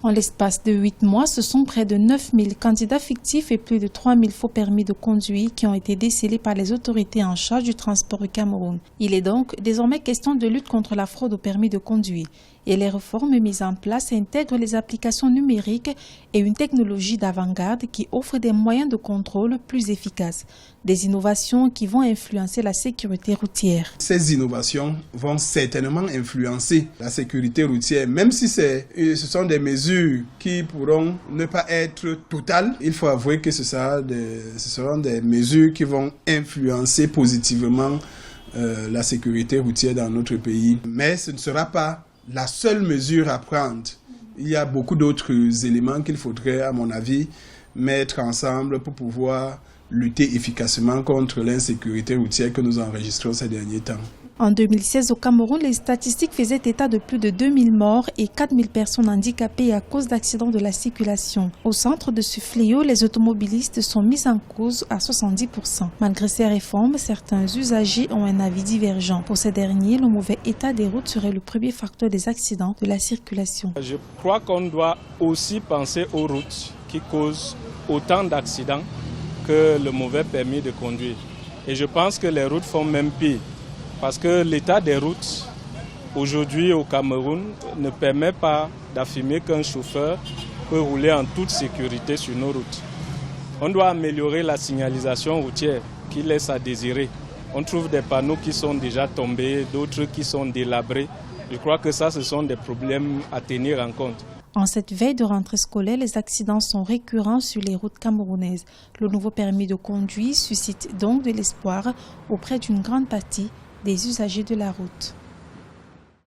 En l'espace de 8 mois, ce sont près de 9000 candidats fictifs et plus de 3000 faux permis de conduire qui ont été décelés par les autorités en charge du transport au Cameroun. Il est donc désormais question de lutte contre la fraude au permis de conduire. Et les réformes mises en place intègrent les applications numériques et une technologie d'avant-garde qui offre des moyens de contrôle plus efficaces. Des innovations qui vont influencer la sécurité routière. Ces innovations vont certainement influencer la sécurité routière, même si ce sont des mesures qui pourront ne pas être totales. Il faut avouer que ce seront des mesures qui vont influencer positivement la sécurité routière dans notre pays. Mais ce ne sera pas la seule mesure à prendre. Il y a beaucoup d'autres éléments qu'il faudrait, à mon avis, mettre ensemble pour pouvoir lutter efficacement contre l'insécurité routière que nous enregistrons ces derniers temps. En 2016, au Cameroun, les statistiques faisaient état de plus de 2000 morts et 4000 personnes handicapées à cause d'accidents de la circulation. Au centre de ce fléau, les automobilistes sont mis en cause à 70%. Malgré ces réformes, certains usagers ont un avis divergent. Pour ces derniers, le mauvais état des routes serait le premier facteur des accidents de la circulation. Je crois qu'on doit aussi penser aux routes qui causent autant d'accidents que le mauvais permis de conduire. Et je pense que les routes font même pire. Parce que l'état des routes, aujourd'hui au Cameroun, ne permet pas d'affirmer qu'un chauffeur peut rouler en toute sécurité sur nos routes. On doit améliorer la signalisation routière qui laisse à désirer. On trouve des panneaux qui sont déjà tombés, d'autres qui sont délabrés. Je crois que ça, ce sont des problèmes à tenir en compte. En cette veille de rentrée scolaire, les accidents sont récurrents sur les routes camerounaises. Le nouveau permis de conduire suscite donc de l'espoir auprès d'une grande partie des usagers de la route.